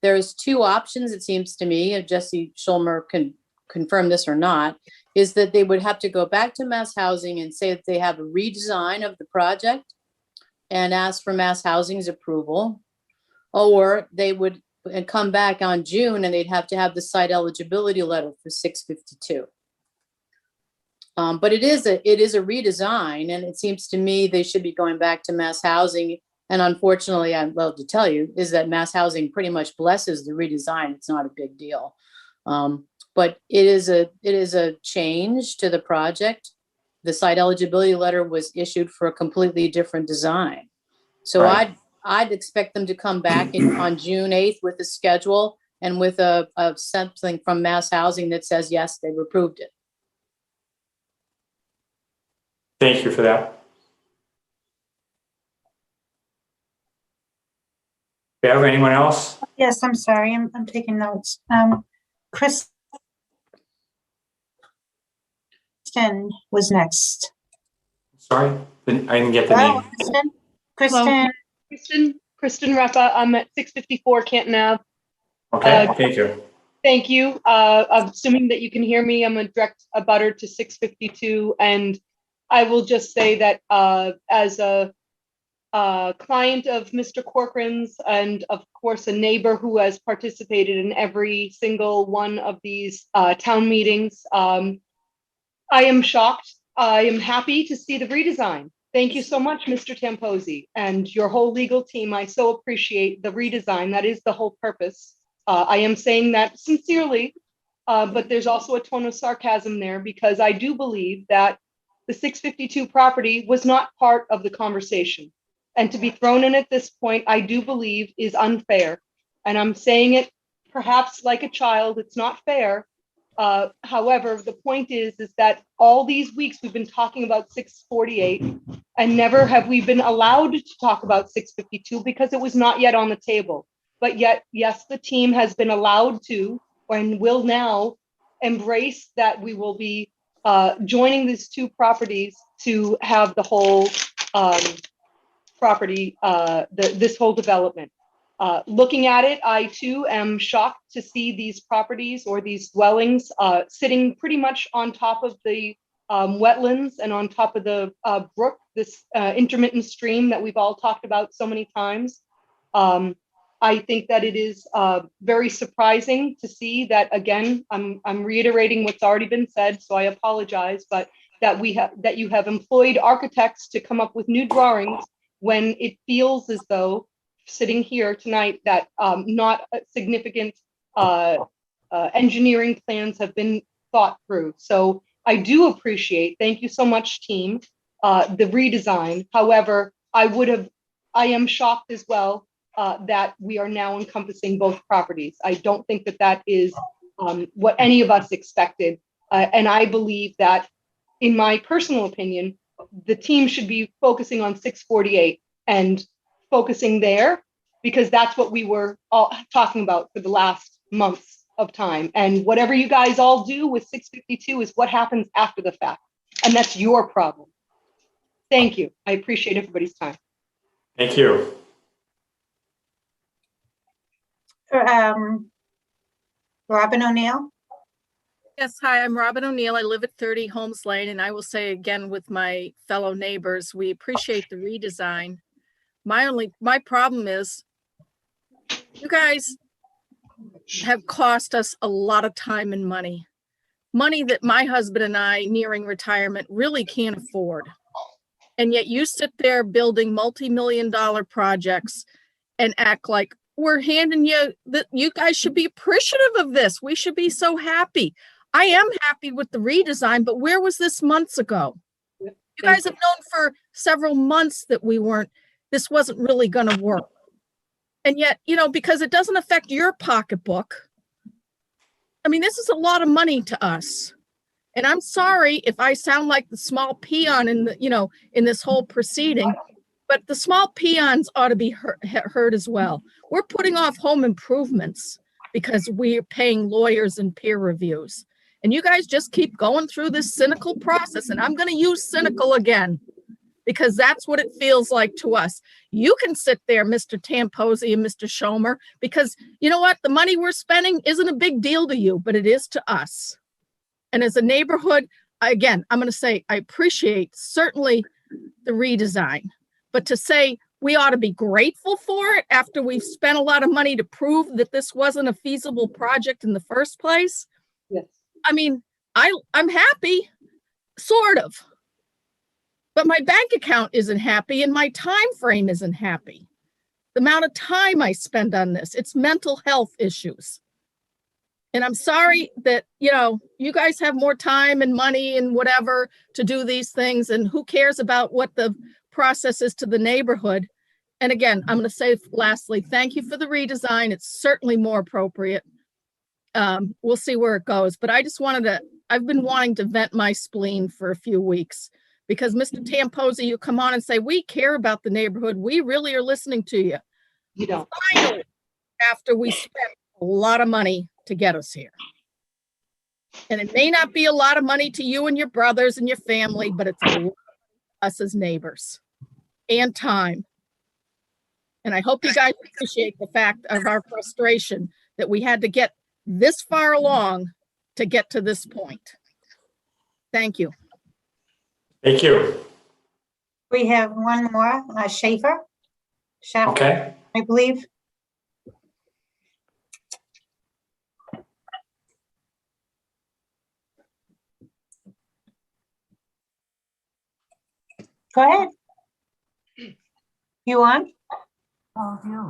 there's two options, it seems to me, and Jesse Schulmer can confirm this or not, is that they would have to go back to Mass Housing and say that they have a redesign of the project and ask for Mass Housing's approval, or they would come back on June and they'd have to have the site eligibility letter for 652. But it is a redesign, and it seems to me they should be going back to Mass Housing. And unfortunately, I'm allowed to tell you, is that Mass Housing pretty much blesses the redesign. It's not a big deal. But it is a change to the project. The site eligibility letter was issued for a completely different design. So Right. I'd expect them to come back on June 8th with a schedule and with a something from Mass Housing that says, yes, they've approved it. Thank you for that. Bev, anyone else? Yes, I'm sorry, I'm taking notes. Kristen was next. Sorry, I didn't get the Hello, name. Kristen? Kristen Reppa. I'm at 654 Canton Ave. Okay, thank you. Thank you. Assuming that you can hear me, I'm a direct abutter to 652, and I will just say that as a client of Mr. Corcoran's, and of course a neighbor who has participated in every single one of these town meetings, I am shocked. I am happy to see the redesign. Thank you so much, Mr. Tamposi, and your whole legal team. I so appreciate the redesign. That is the whole purpose. I am saying that sincerely, but there's also a tone of sarcasm there, because I do believe that the 652 property was not part of the conversation. And to be thrown in at this point, I do believe is unfair. And I'm saying it perhaps like a child, it's not fair. However, the point is that all these weeks we've been talking about 648, and never have we been allowed to talk about 652 because it was not yet on the table. But yet, yes, the team has been allowed to, and will now embrace that we will be joining these two properties to have the whole property, this whole development. Looking at it, I too am shocked to see these properties or these dwellings sitting pretty much on top of the wetlands and on top of the brook, this intermittent stream that we've all talked about so many times. I think that it is very surprising to see that, again, I'm reiterating what's already been said, so I apologize, but that you have employed architects to come up with new drawings when it feels as though, sitting here tonight, that not significant engineering plans have been thought through. So I do appreciate, thank you so much, team, the redesign. However, I am shocked as well that we are now encompassing both properties. I don't think that that is what any of us expected. And I believe that, in my personal opinion, the team should be focusing on 648 and focusing there, because that's what we were all talking about for the last months of time. And whatever you guys all do with 652 is what happens after the fact. And that's your problem. Thank you. I appreciate everybody's time. Thank you. Robin O'Neill? Yes, hi, I'm Robin O'Neill. I live at 30 Holmes Lane, and I will say again with my fellow neighbors, we appreciate the redesign. My problem is you guys have cost us a lot of time and money that my husband and I, nearing retirement, really can't afford. And yet you sit there building multi-million-dollar projects and act like we're handing you that. You guys should be appreciative of this. We should be so happy. I am happy with the redesign, but where was this months ago? You guys have known for several months that this wasn't really going to work. And yet, because it doesn't affect your pocketbook. I mean, this is a lot of money to us. And I'm sorry if I sound like the small peon in this whole proceeding, but the small peons ought to be heard as well. We're putting off home improvements because we're paying lawyers and peer reviews. And you guys just keep going through this cynical process. And I'm going to use cynical again, because that's what it feels like to us. You can sit there, Mr. Tamposi and Mr. Schomer, because you know what? The money we're spending isn't a big deal to you, but it is to us. And as a neighborhood, again, I'm going to say I appreciate certainly the redesign, but to say we ought to be grateful for it after we've spent a lot of money to prove that this wasn't a feasible project in the first place. Yes. I mean, I'm happy, sort of, but my bank account isn't happy and my time frame isn't happy. The amount of time I spend on this, it's mental health issues. And I'm sorry that, you guys have more time and money and whatever to do these things. And who cares about what the process is to the neighborhood? And again, I'm going to say lastly, thank you for the redesign. It's certainly more appropriate. We'll see where it goes. But I just I've been wanting to vent my spleen for a few weeks, because Mr. Tamposi, you come on and say, we care about the neighborhood. We really are listening to you. You don't. Finally, after we spent a lot of money to get us here. And it may not be a lot of money to you and your brothers and your family, but it's a lot to us as neighbors and time. And I hope you guys appreciate the fact of our frustration that we had to get this far along to get to this point. Thank you. Thank you. We have one more, Schaefer. Okay. I believe. Go ahead. You on?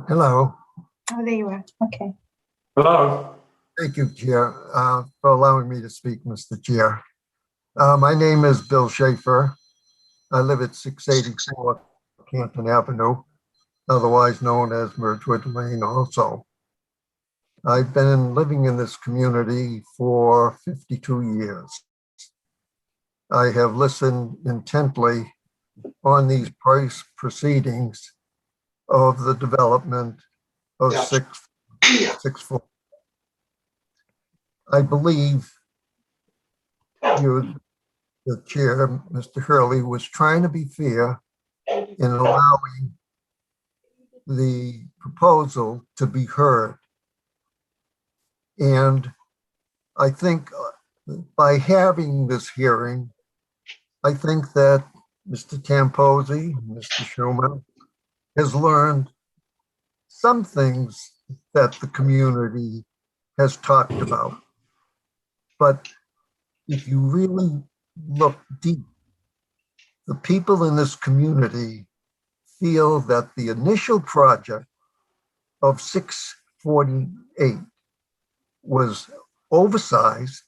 Hello. Oh, there you are. Okay. Hello. Thank you, Chair, for allowing me to speak, Mr. Chair. My name is Bill Schaefer. I live at 684 Canton Avenue, otherwise known as Mergewood Lane also. I've been living in this community for 52 years. I have listened intently on these proceedings of the development of 640. I believe you, the chair, Mr. Hurley, was trying to be fair in allowing the proposal to be heard. And I think by having this hearing, I think that Mr. Tamposi, Mr. Schumer, has learned some things that the community has talked about. But if you really look deep, the people in this community feel that the initial project of 648 was oversized,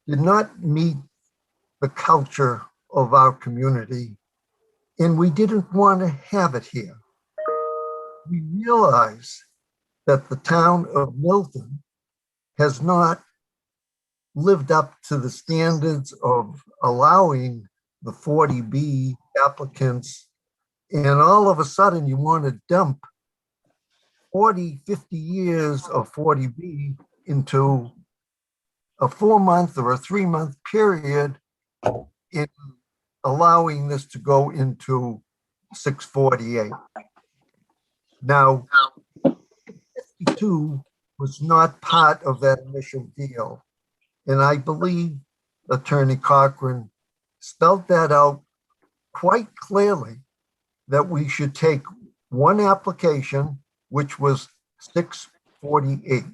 did not meet the culture of our community, and we didn't want to have it here. We realize that the town of Milton has not lived up to the standards of allowing the 40B applicants, and all of a sudden you want to dump 40, 50 years of 40B into a 4-month or a 3-month period in allowing this to go into 648. Now, 52 was not part of that initial deal. And I believe Attorney Cochran spelled that out quite clearly, that we should take one application, which was 648.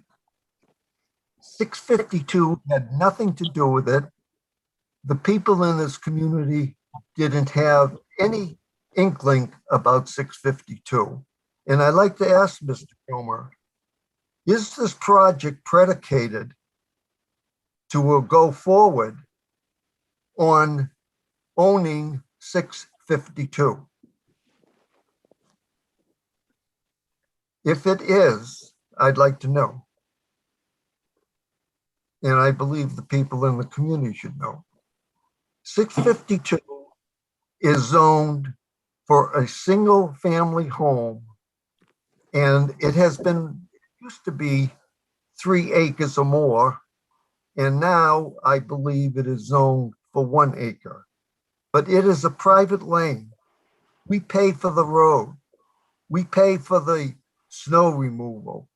652 had nothing to do with it. The people in this community didn't have any inkling about 652. And I'd like to ask Mr. Comer, is this project predicated to go forward on owning 652? If it is, I'd like to know. And I believe the people in the community should know. 652 is zoned for a single family home, and it used to be 3 acres or more, and now I believe it is zoned for 1 acre. But it is a private lane. We pay for the road. We pay for the snow removal,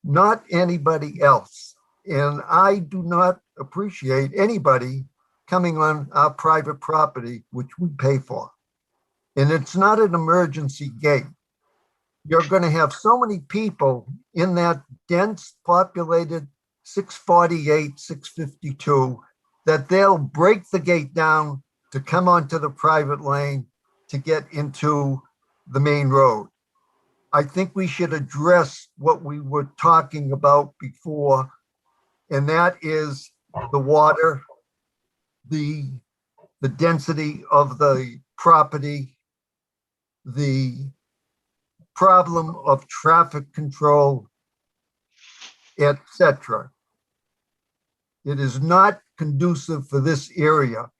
not anybody else. And I do not appreciate anybody coming on our private property, which we pay for. And it's not an emergency gate. You're going to have so many people in that dense populated 648, 652, that they'll break the gate down to come onto the private lane to get into the main road. I think we should address what we were talking about before, and that is the water, the density of the property, the problem of traffic control, etc. It is not conducive for this area.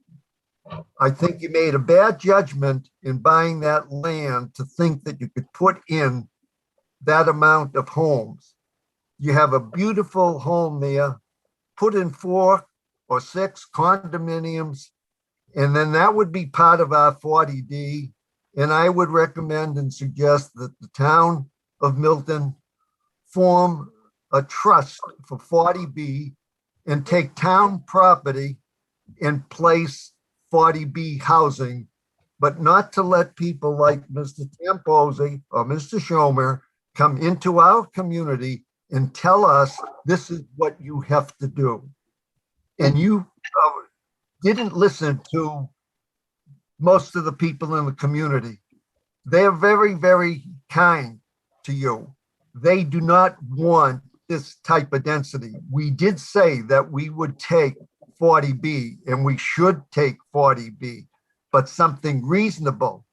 I think you made a bad judgment in buying that land to think that you could put in that amount of homes. You have a beautiful home there, put in 4 or 6 condominiums, and then that would be part of our 40D. And I would recommend and suggest that the town of Milton form a trust for 40B and take town property and place 40B housing, but not to let people like Mr. Tamposi or Mr. Schomer come into our community and tell us this is what you have to do. And you didn't listen to most of the people in the community. They're very, very kind to you. They do not want this type of density. We did say that we would take 40B, and we should take 40B, but something reasonable,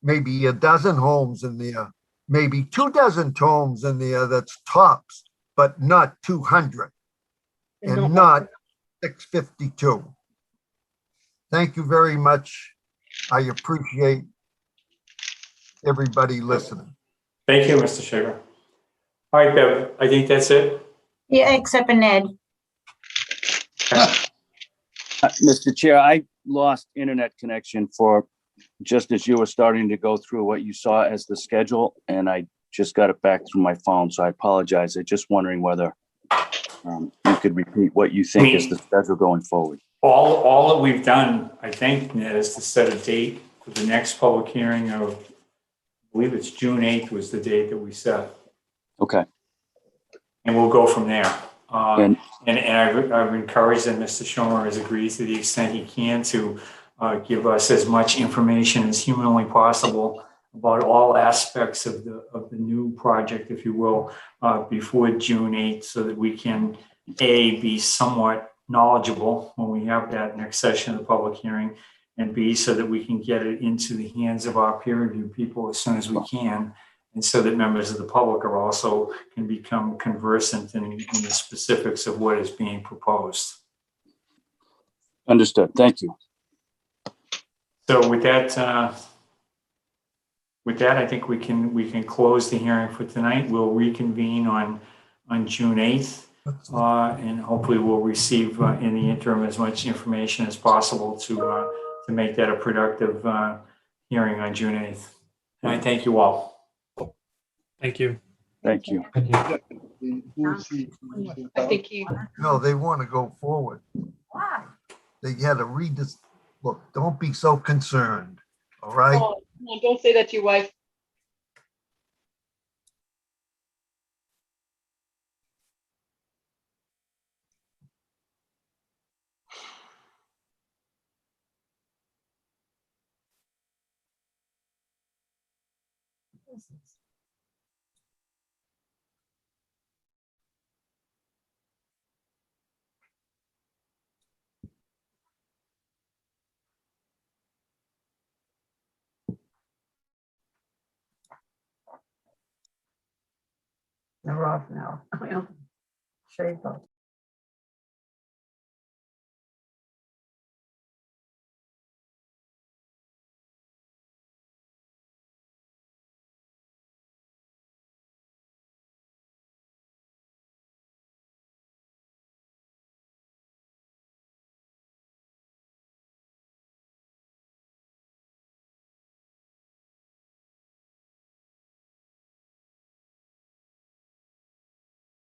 maybe a dozen homes in there, maybe 24 homes in there, that's tops, but not 200 and not 652. Thank you very much. I appreciate everybody listening. Thank you, Mr. Shaver. All right, Bev, I think that's it. Yeah, except for Ned. Mr. Chair, I lost internet connection for just as you were starting to go through what you saw as the schedule, and I just got it back through my phone, so I apologize. I'm just wondering whether you could repeat what you think is the schedule going forward. All that we've done, I think, Ned, is to set a date for the next public hearing of, I believe it's June 8th was the date that we set. Okay. And we'll go from there. And I've encouraged that Mr. Schomer has agreed to the extent he can to give us as much information as humanly possible about all aspects of the new project, if you will, before June 8th, so that we can be somewhat knowledgeable when we have that next session of the public hearing, and B, so that we can get it into the hands of our peer review people as soon as we can, and so that members of the public are also can become conversant in the specifics of what is being proposed. Understood. Thank you. So with that, I think we can close the hearing for tonight. We'll reconvene on June 8th, and hopefully we'll receive in the interim as much information as possible to make that a productive hearing on June 8th. And I thank you all. Thank you. Thank you. Thank you. I think he, No, they want to go forward. Why? They had to read this. Look, don't be so concerned, all right? oh, no, don't say that to your wife. They're off now. Shave off.